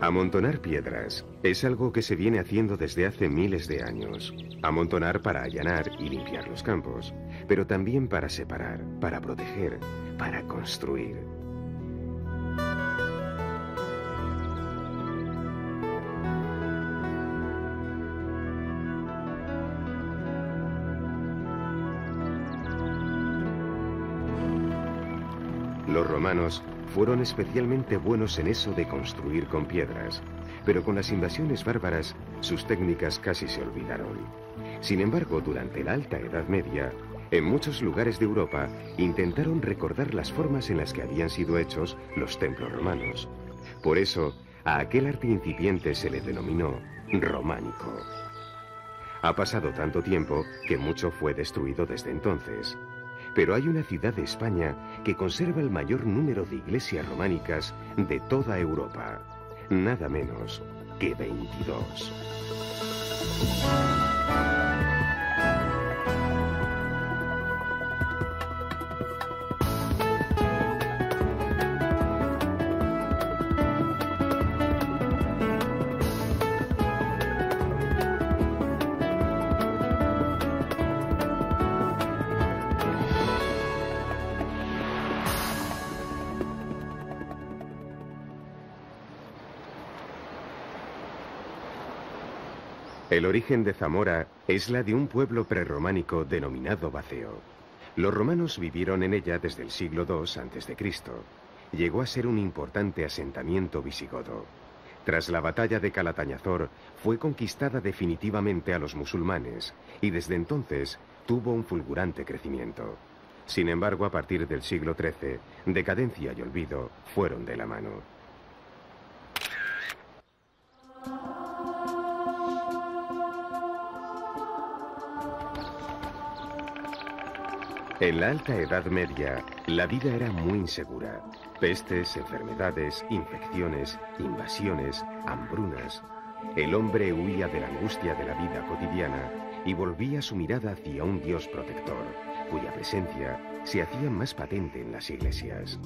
Amontonar piedras es algo que se viene haciendo desde hace miles de años. Amontonar para allanar y limpiar los campos, pero también para separar, para proteger, para construir. Los romanos fueron especialmente buenos en eso de construir con piedras, pero con las invasiones bárbaras sus técnicas casi se olvidaron. Sin embargo, durante la Alta Edad Media, en muchos lugares de Europa intentaron recordar las formas en las que habían sido hechos los templos romanos. Por eso, a aquel arte incipiente se le denominó románico. Ha pasado tanto tiempo que mucho fue destruido desde entonces. Pero hay una ciudad de España que conserva el mayor número de iglesias románicas de toda Europa. Nada menos que 22. El origen de Zamora es la de un pueblo prerrománico denominado Baceo. Los romanos vivieron en ella desde el siglo II a.C. Llegó a ser un importante asentamiento visigodo. Tras la batalla de Calatañazor, fue conquistada definitivamente a los musulmanes y desde entonces tuvo un fulgurante crecimiento. Sin embargo, a partir del siglo XIII, decadencia y olvido fueron de la mano. En la Alta Edad Media, la vida era muy insegura. Pestes, enfermedades, infecciones, invasiones, hambrunas. El hombre huía de la angustia de la vida cotidiana y volvía su mirada hacia un Dios protector, cuya presencia se hacía más patente en las iglesias.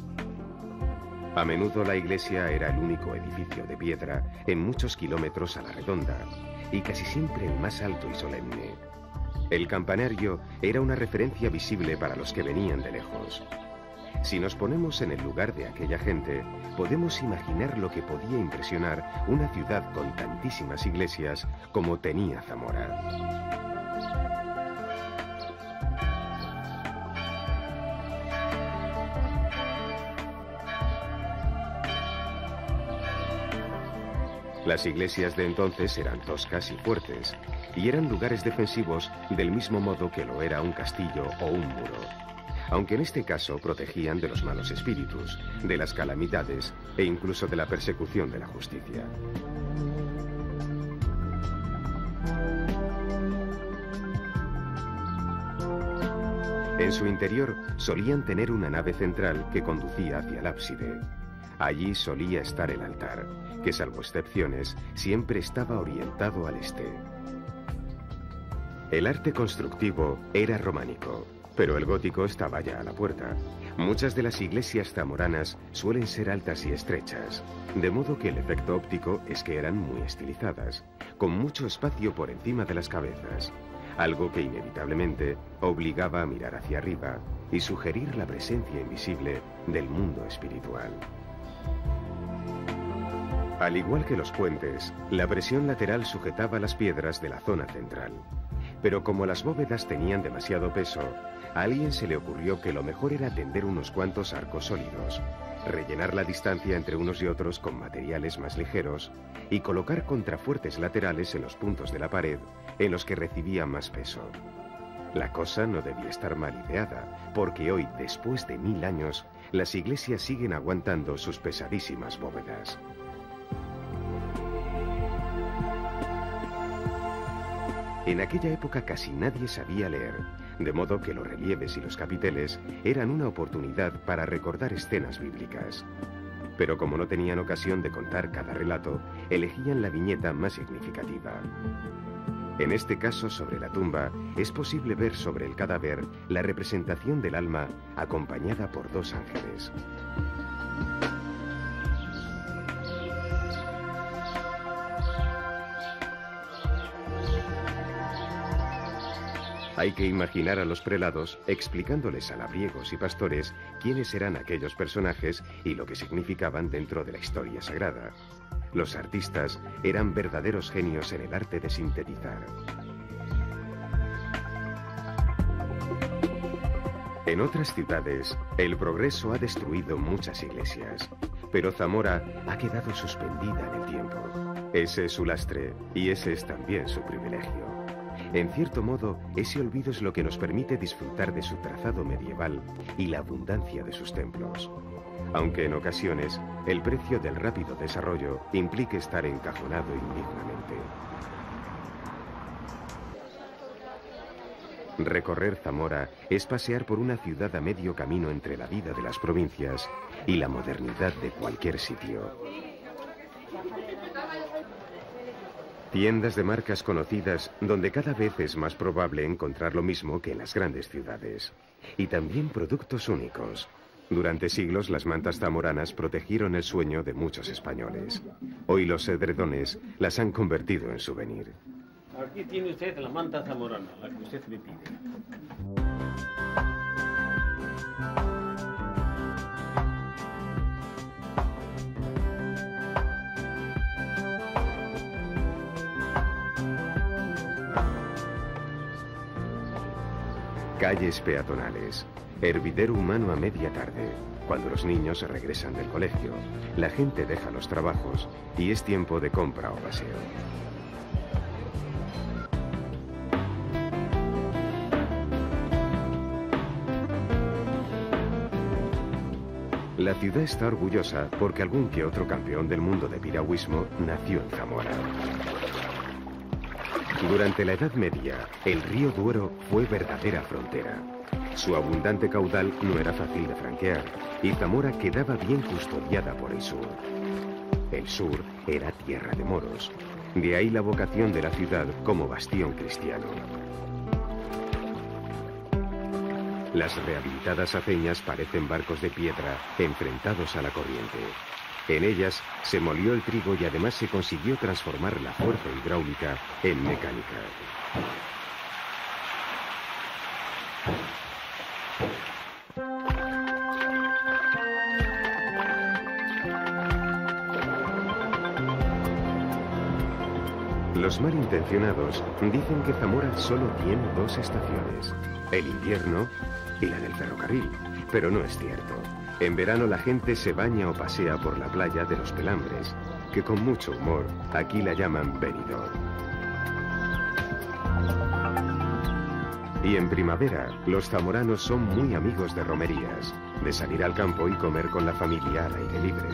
A menudo la iglesia era el único edificio de piedra en muchos kilómetros a la redonda, y casi siempre el más alto y solemne. El campanario era una referencia visible para los que venían de lejos. Si nos ponemos en el lugar de aquella gente, podemos imaginar lo que podía impresionar una ciudad con tantísimas iglesias como tenía Zamora. Las iglesias de entonces eran toscas y fuertes, y eran lugares defensivos del mismo modo que lo era un castillo o un muro. Aunque en este caso protegían de los malos espíritus, de las calamidades e incluso de la persecución de la justicia. En su interior solían tener una nave central que conducía hacia el ábside. Allí solía estar el altar, que salvo excepciones, siempre estaba orientado al este. El arte constructivo era románico, pero el gótico estaba ya a la puerta. Muchas de las iglesias zamoranas suelen ser altas y estrechas, de modo que el efecto óptico es que eran muy estilizadas, con mucho espacio por encima de las cabezas, algo que inevitablemente obligaba a mirar hacia arriba y sugerir la presencia invisible del mundo espiritual. Al igual que los puentes, la presión lateral sujetaba las piedras de la zona central. Pero como las bóvedas tenían demasiado peso, a alguien se le ocurrió que lo mejor era tender unos cuantos arcos sólidos, rellenar la distancia entre unos y otros con materiales más ligeros y colocar contrafuertes laterales en los puntos de la pared en los que recibía más peso. La cosa no debía estar mal ideada, porque hoy, después de 1000 años, las iglesias siguen aguantando sus pesadísimas bóvedas. En aquella época casi nadie sabía leer, de modo que los relieves y los capiteles eran una oportunidad para recordar escenas bíblicas. Pero como no tenían ocasión de contar cada relato, elegían la viñeta más significativa. En este caso, sobre la tumba, es posible ver sobre el cadáver la representación del alma acompañada por 2 ángeles. Hay que imaginar a los prelados explicándoles a labriegos y pastores quiénes eran aquellos personajes y lo que significaban dentro de la historia sagrada. Los artistas eran verdaderos genios en el arte de sintetizar. En otras ciudades, el progreso ha destruido muchas iglesias, pero Zamora ha quedado suspendida en el tiempo. Ese es su lastre y ese es también su privilegio. En cierto modo, ese olvido es lo que nos permite disfrutar de su trazado medieval y la abundancia de sus templos. Aunque en ocasiones, el precio del rápido desarrollo implique estar encajonado indignamente. Recorrer Zamora es pasear por una ciudad a medio camino entre la vida de las provincias y la modernidad de cualquier sitio. Tiendas de marcas conocidas donde cada vez es más probable encontrar lo mismo que en las grandes ciudades. Y también productos únicos. Durante siglos las mantas zamoranas protegieron el sueño de muchos españoles. Hoy los edredones las han convertido en souvenir. Aquí tiene usted la manta zamorana, la que usted me pide. Calles peatonales, hervidero humano a media tarde, cuando los niños regresan del colegio, la gente deja los trabajos y es tiempo de compra o paseo. La ciudad está orgullosa porque algún que otro campeón del mundo de piragüismo nació en Zamora. Durante la Edad Media, el río Duero fue verdadera frontera. Su abundante caudal no era fácil de franquear y Zamora quedaba bien custodiada por el sur. El sur era tierra de moros. De ahí la vocación de la ciudad como bastión cristiano. Las rehabilitadas aceñas parecen barcos de piedra enfrentados a la corriente. En ellas se molió el trigo y además se consiguió transformar la fuerza hidráulica en mecánica. Los malintencionados dicen que Zamora solo tiene 2 estaciones, el invierno y la del ferrocarril, pero no es cierto. En verano la gente se baña o pasea por la playa de los Pelambres, que con mucho humor aquí la llaman Benidorm. Y en primavera, los zamoranos son muy amigos de romerías, de salir al campo y comer con la familia al aire libre.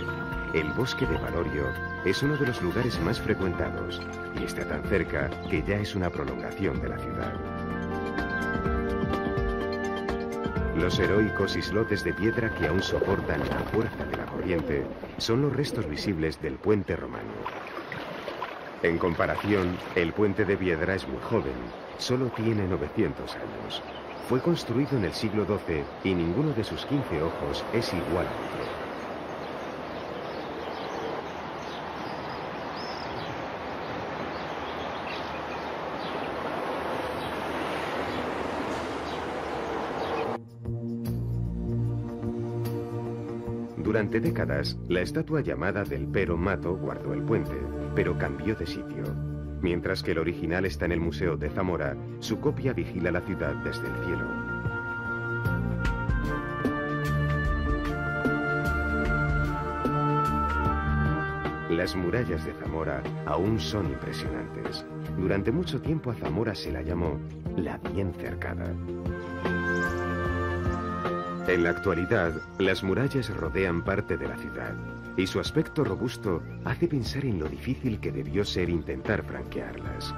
El bosque de Valorio es uno de los lugares más frecuentados y está tan cerca que ya es una prolongación de la ciudad. Los heroicos islotes de piedra que aún soportan la fuerza de la corriente son los restos visibles del puente romano. En comparación, el puente de piedra es muy joven, solo tiene 900 años. Fue construido en el siglo XII y ninguno de sus 15 ojos es igual a otro. Durante décadas, la estatua llamada del Pero Mato guardó el puente, pero cambió de sitio. Mientras que el original está en el Museo de Zamora, su copia vigila la ciudad desde el cielo. Las murallas de Zamora aún son impresionantes. Durante mucho tiempo a Zamora se la llamó la bien cercada. En la actualidad, las murallas rodean parte de la ciudad y su aspecto robusto hace pensar en lo difícil que debió ser intentar franquearlas.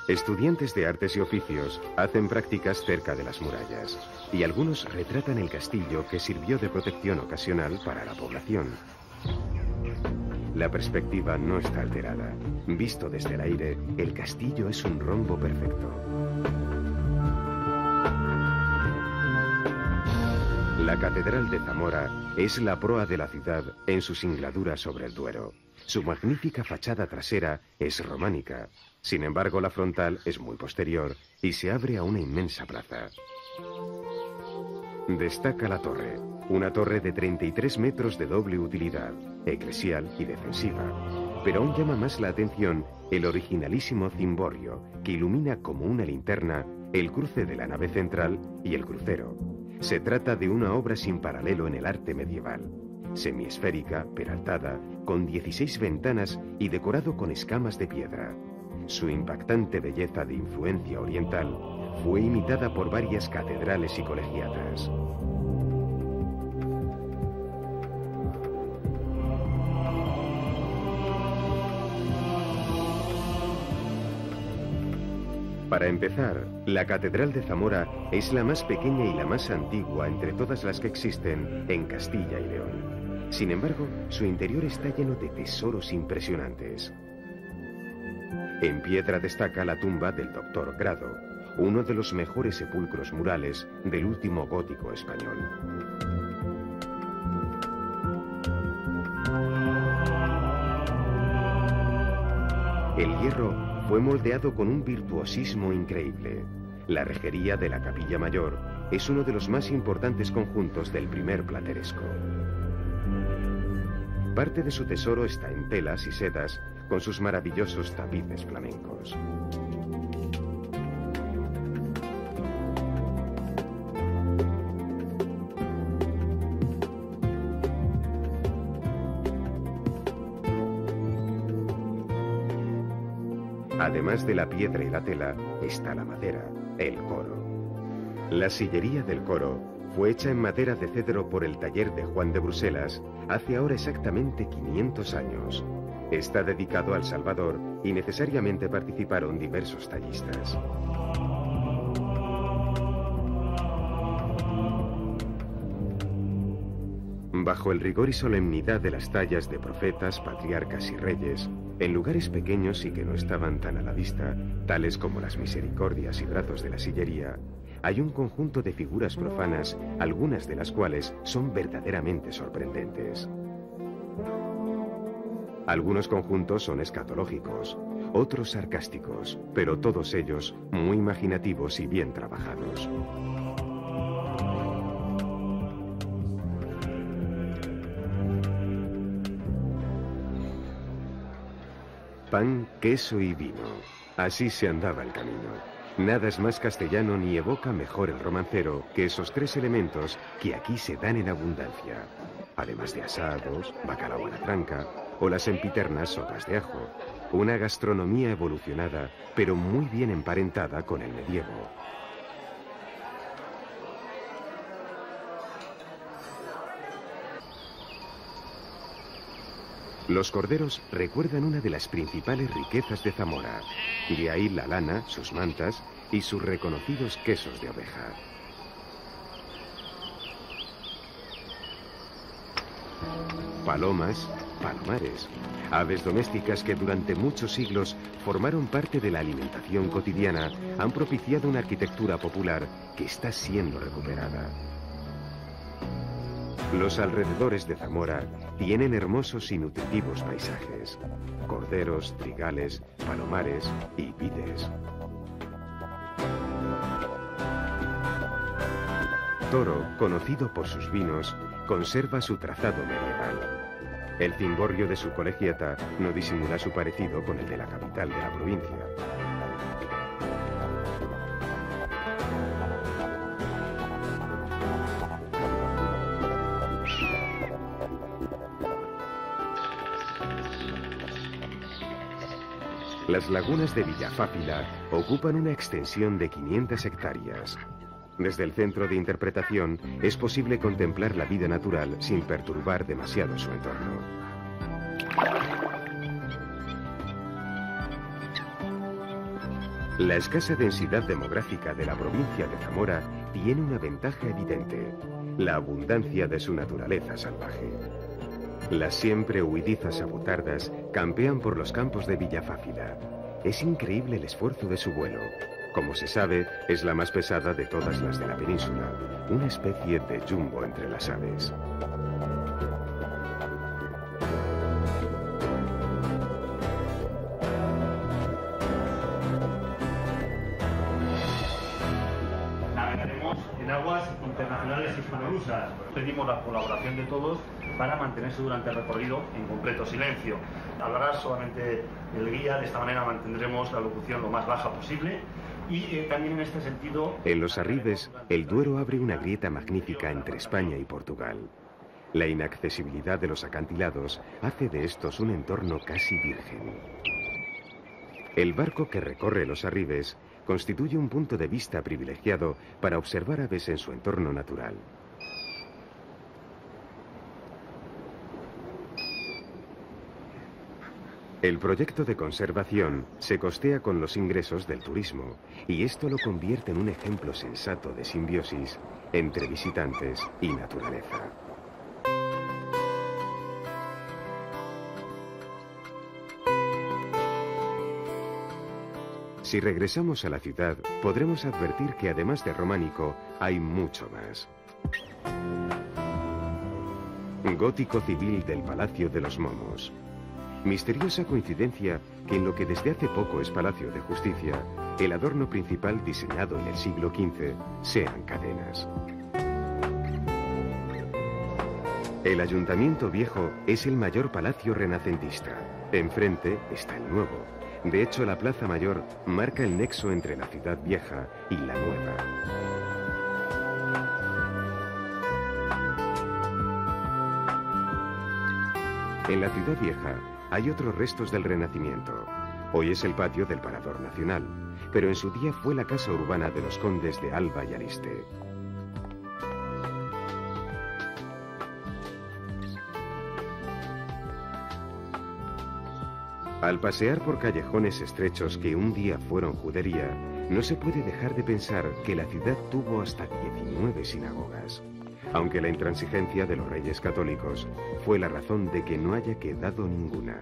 Estudiantes de artes y oficios hacen prácticas cerca de las murallas y algunos retratan el castillo que sirvió de protección ocasional para la población. La perspectiva no está alterada. Visto desde el aire, el castillo es un rombo perfecto. La Catedral de Zamora es la proa de la ciudad en su singladura sobre el Duero. Su magnífica fachada trasera es románica. Sin embargo, la frontal es muy posterior y se abre a una inmensa plaza. Destaca la torre, una torre de 33 metros de doble utilidad, eclesial y defensiva. Pero aún llama más la atención el originalísimo cimborrio que ilumina como una linterna el cruce de la nave central y el crucero. Se trata de una obra sin paralelo en el arte medieval. Semiesférica, peraltada, con 16 ventanas y decorado con escamas de piedra. Su impactante belleza de influencia oriental fue imitada por varias catedrales y colegiatas. Para empezar, la Catedral de Zamora es la más pequeña y la más antigua entre todas las que existen en Castilla y León. Sin embargo, su interior está lleno de tesoros impresionantes. En piedra destaca la tumba del Doctor Grado, uno de los mejores sepulcros murales del último gótico español. El hierro fue moldeado con un virtuosismo increíble. La rejería de la Capilla Mayor es uno de los más importantes conjuntos del primer plateresco. Parte de su tesoro está en telas y sedas con sus maravillosos tapices flamencos. Además de la piedra y la tela, está la madera, el coro. La sillería del coro fue hecha en madera de cedro por el taller de Juan de Bruselas hace ahora exactamente 500 años. Está dedicado al Salvador y necesariamente participaron diversos tallistas. Bajo el rigor y solemnidad de las tallas de profetas, patriarcas y reyes, en lugares pequeños y que no estaban tan a la vista, tales como las misericordias y brazos de la sillería, hay un conjunto de figuras profanas, algunas de las cuales son verdaderamente sorprendentes. Algunos conjuntos son escatológicos, otros sarcásticos, pero todos ellos muy imaginativos y bien trabajados. Pan, queso y vino. Así se andaba el camino. Nada es más castellano ni evoca mejor el romancero que esos tres elementos que aquí se dan en abundancia. Además de asados, bacalao a la tranca o las sempiternas sopas de ajo. Una gastronomía evolucionada, pero muy bien emparentada con el medievo. Los corderos recuerdan una de las principales riquezas de Zamora. De ahí la lana, sus mantas y sus reconocidos quesos de oveja. Palomas, palomares, aves domésticas que durante muchos siglos formaron parte de la alimentación cotidiana, han propiciado una arquitectura popular que está siendo recuperada. Los alrededores de Zamora tienen hermosos y nutritivos paisajes, corderos, trigales, palomares y vides. Toro, conocido por sus vinos, conserva su trazado medieval. El cimborrio de su colegiata no disimula su parecido con el de la capital de la provincia. Las lagunas de Villafáfila ocupan una extensión de 500 hectáreas. Desde el centro de interpretación es posible contemplar la vida natural sin perturbar demasiado su entorno. La escasa densidad demográfica de la provincia de Zamora tiene una ventaja evidente: la abundancia de su naturaleza salvaje. Las siempre huidizas avutardas campean por los campos de Villafáfila. Es increíble el esfuerzo de su vuelo. Como se sabe, es la más pesada de todas las de la península, una especie de jumbo entre las aves. Navegaremos en aguas internacionales hispanorusas. Pedimos la colaboración de todos para mantenerse durante el recorrido en completo silencio. Hablará solamente el guía, de esta manera mantendremos la locución lo más baja posible. Y también en este sentido... En los Arribes, el Duero abre una grieta magnífica entre España y Portugal. La inaccesibilidad de los acantilados hace de estos un entorno casi virgen. El barco que recorre los Arribes constituye un punto de vista privilegiado para observar aves en su entorno natural. El proyecto de conservación se costea con los ingresos del turismo, y esto lo convierte en un ejemplo sensato de simbiosis entre visitantes y naturaleza. Si regresamos a la ciudad, podremos advertir que además de románico, hay mucho más. Gótico civil del Palacio de los Momos. Misteriosa coincidencia que en lo que desde hace poco es Palacio de Justicia, el adorno principal diseñado en el siglo XV sean cadenas. El Ayuntamiento Viejo es el mayor palacio renacentista. Enfrente está el nuevo. De hecho, la Plaza Mayor marca el nexo entre la ciudad vieja y la nueva. En la ciudad vieja hay otros restos del Renacimiento. Hoy es el patio del Parador Nacional, pero en su día fue la casa urbana de los condes de Alba y Aliste. Al pasear por callejones estrechos que un día fueron judería, no se puede dejar de pensar que la ciudad tuvo hasta 19 sinagogas, aunque la intransigencia de los reyes católicos fue la razón de que no haya quedado ninguna.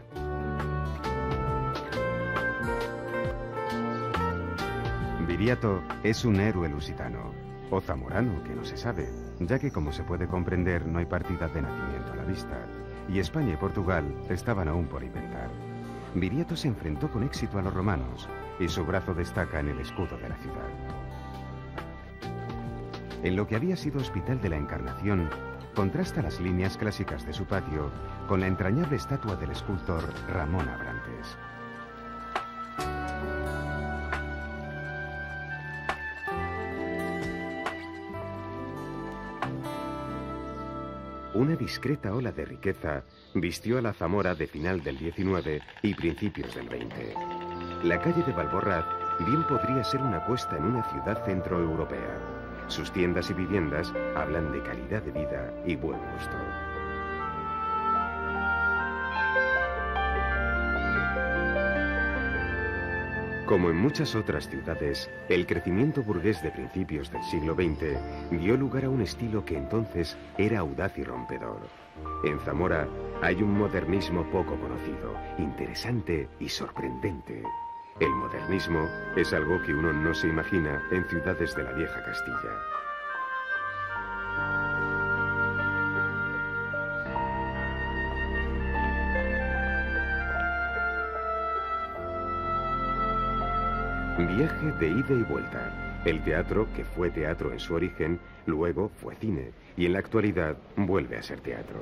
Viriato es un héroe lusitano, o zamorano, que no se sabe, ya que, como se puede comprender, no hay partida de nacimiento a la vista, y España y Portugal estaban aún por inventar. Viriato se enfrentó con éxito a los romanos, y su brazo destaca en el escudo de la ciudad. En lo que había sido Hospital de la Encarnación, contrasta las líneas clásicas de su patio con la entrañable estatua del escultor Ramón Abrantes. Una discreta ola de riqueza vistió a la Zamora de final del XIX y principios del XX. La calle de Balborraz bien podría ser una puesta en una ciudad centroeuropea. Sus tiendas y viviendas hablan de calidad de vida y buen gusto. Como en muchas otras ciudades, el crecimiento burgués de principios del siglo XX dio lugar a un estilo que entonces era audaz y rompedor. En Zamora hay un modernismo poco conocido, interesante y sorprendente. El modernismo es algo que uno no se imagina en ciudades de la vieja Castilla. Viaje de ida y vuelta. El teatro, que fue teatro en su origen, luego fue cine, y en la actualidad vuelve a ser teatro.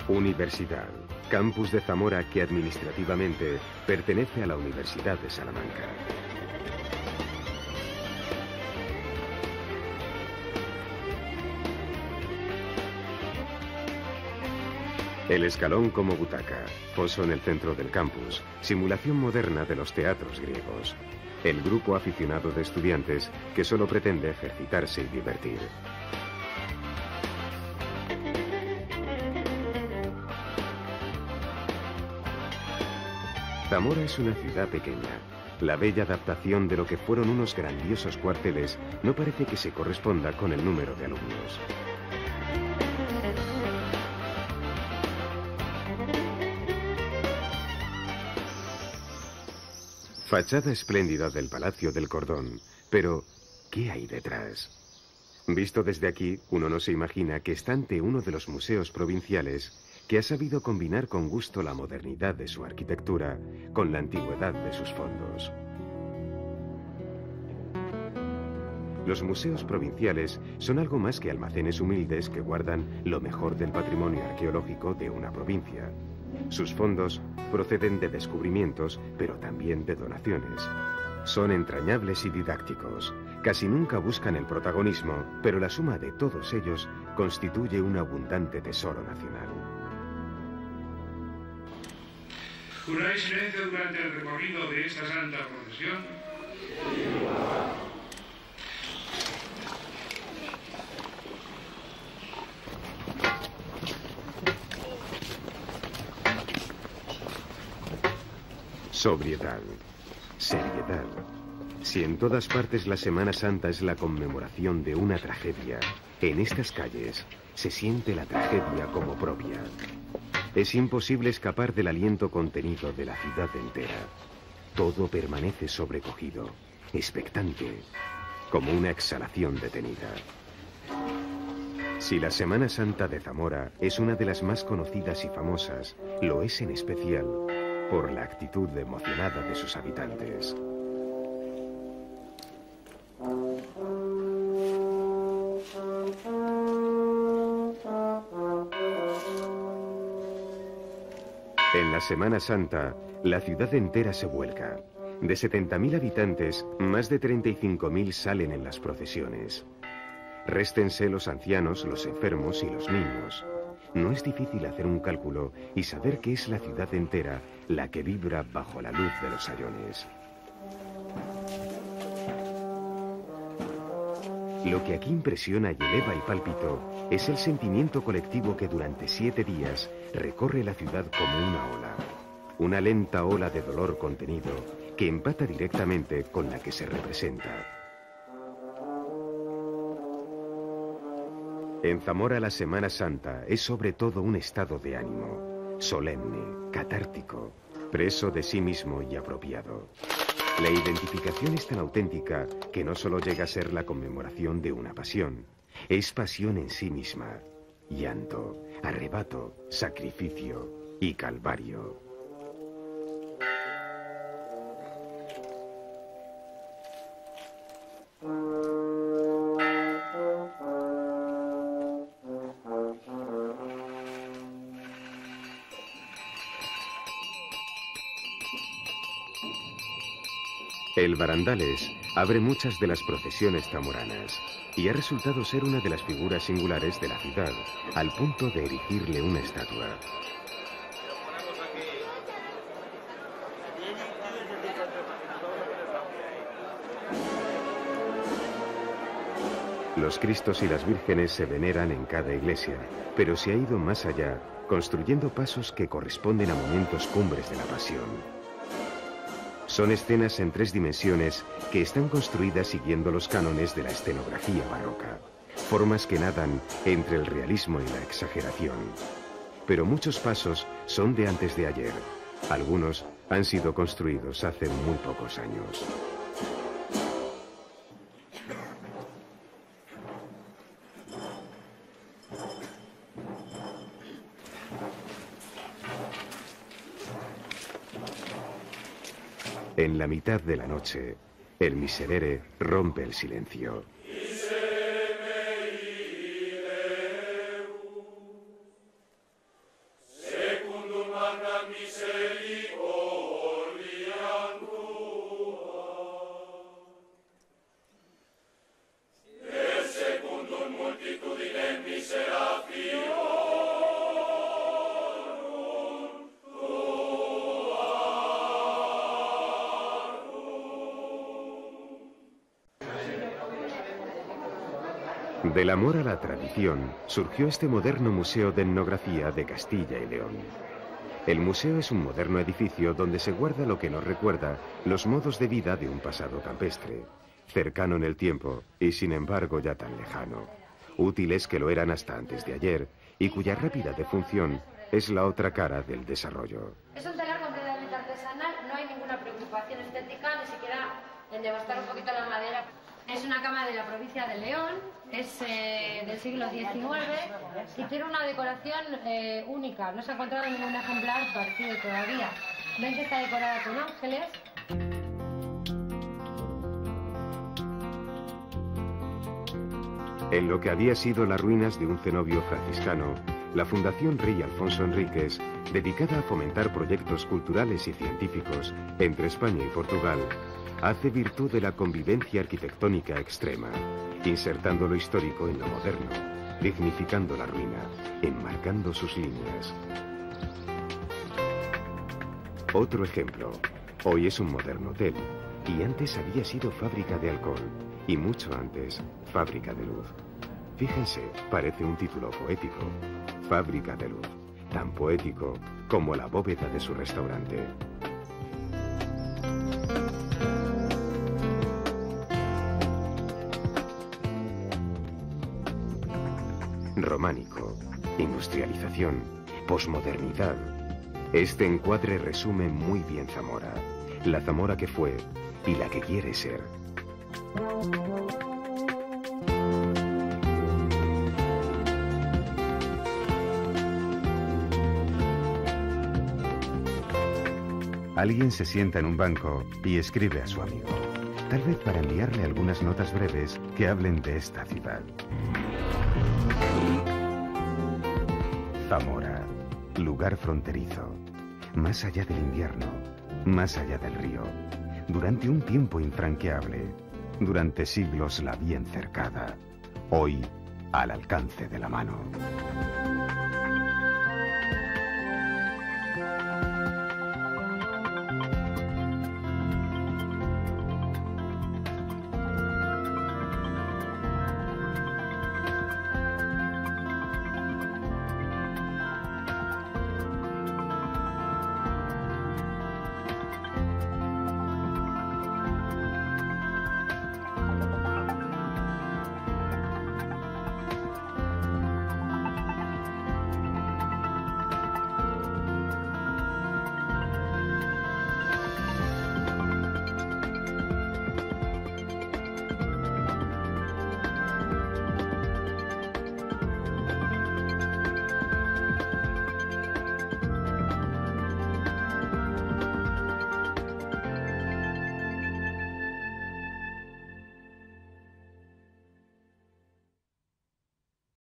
Universidad, campus de Zamora que administrativamente pertenece a la Universidad de Salamanca. El escalón como butaca, foso en el centro del campus, simulación moderna de los teatros griegos. El grupo aficionado de estudiantes que solo pretende ejercitarse y divertir. Zamora es una ciudad pequeña. La bella adaptación de lo que fueron unos grandiosos cuarteles no parece que se corresponda con el número de alumnos. Fachada espléndida del Palacio del Cordón, pero ¿qué hay detrás? Visto desde aquí, uno no se imagina que está ante uno de los museos provinciales que ha sabido combinar con gusto la modernidad de su arquitectura con la antigüedad de sus fondos. Los museos provinciales son algo más que almacenes humildes que guardan lo mejor del patrimonio arqueológico de una provincia. Sus fondos proceden de descubrimientos, pero también de donaciones. Son entrañables y didácticos. Casi nunca buscan el protagonismo, pero la suma de todos ellos constituye un abundante tesoro nacional. ¿Juráis silencio durante el recorrido de esta santa procesión? Sobriedad, seriedad. Si en todas partes la Semana Santa es la conmemoración de una tragedia, en estas calles se siente la tragedia como propia. Es imposible escapar del aliento contenido de la ciudad entera. Todo permanece sobrecogido, expectante, como una exhalación detenida. Si la Semana Santa de Zamora es una de las más conocidas y famosas, lo es en especial por la actitud emocionada de sus habitantes. En la Semana Santa, la ciudad entera se vuelca. De 70.000 habitantes, más de 35.000 salen en las procesiones. Réstense los ancianos, los enfermos y los niños. No es difícil hacer un cálculo y saber que es la ciudad entera la que vibra bajo la luz de los sayones. Lo que aquí impresiona y eleva el pálpito es el sentimiento colectivo que durante 7 días recorre la ciudad como una ola. Una lenta ola de dolor contenido que empata directamente con la que se representa. En Zamora la Semana Santa es sobre todo un estado de ánimo, solemne, catártico, preso de sí mismo y apropiado. La identificación es tan auténtica que no solo llega a ser la conmemoración de una pasión, es pasión en sí misma, llanto, arrebato, sacrificio y calvario. El Barandales abre muchas de las procesiones zamoranas y ha resultado ser una de las figuras singulares de la ciudad, al punto de erigirle una estatua. Los Cristos y las Vírgenes se veneran en cada iglesia, pero se ha ido más allá, construyendo pasos que corresponden a momentos cumbres de la Pasión. Son escenas en 3 dimensiones que están construidas siguiendo los cánones de la escenografía barroca, formas que nadan entre el realismo y la exageración. Pero muchos pasos son de antes de ayer. Algunos han sido construidos hace muy pocos años. En la mitad de la noche, el Miserere rompe el silencio. Del amor a la tradición surgió este moderno Museo de Etnografía de Castilla y León. El museo es un moderno edificio donde se guarda lo que nos recuerda los modos de vida de un pasado campestre, cercano en el tiempo y sin embargo ya tan lejano, útiles que lo eran hasta antes de ayer y cuya rápida defunción es la otra cara del desarrollo. Es un telar completamente artesanal, no hay ninguna preocupación estética, ni siquiera en devastar un poquito la madera. Es una cama de la provincia de León, es del siglo XIX y tiene una decoración única. No se ha encontrado ningún ejemplar parecido todavía. Ven que está decorada con ángeles. En lo que había sido las ruinas de un cenobio franciscano, la Fundación Rey Alfonso Enríquez, dedicada a fomentar proyectos culturales y científicos entre España y Portugal, hace virtud de la convivencia arquitectónica extrema, insertando lo histórico en lo moderno, dignificando la ruina, enmarcando sus líneas. Otro ejemplo, hoy es un moderno hotel, y antes había sido fábrica de alcohol, y mucho antes, fábrica de luz. Fíjense, parece un título poético, Fábrica de Luz, tan poético como la bóveda de su restaurante. Románico, industrialización, posmodernidad. Este encuadre resume muy bien Zamora, la Zamora que fue y la que quiere ser. Alguien se sienta en un banco y escribe a su amigo, tal vez para enviarle algunas notas breves que hablen de esta ciudad. Zamora, lugar fronterizo, más allá del invierno, más allá del río, durante un tiempo infranqueable, durante siglos la bien cercada, hoy al alcance de la mano.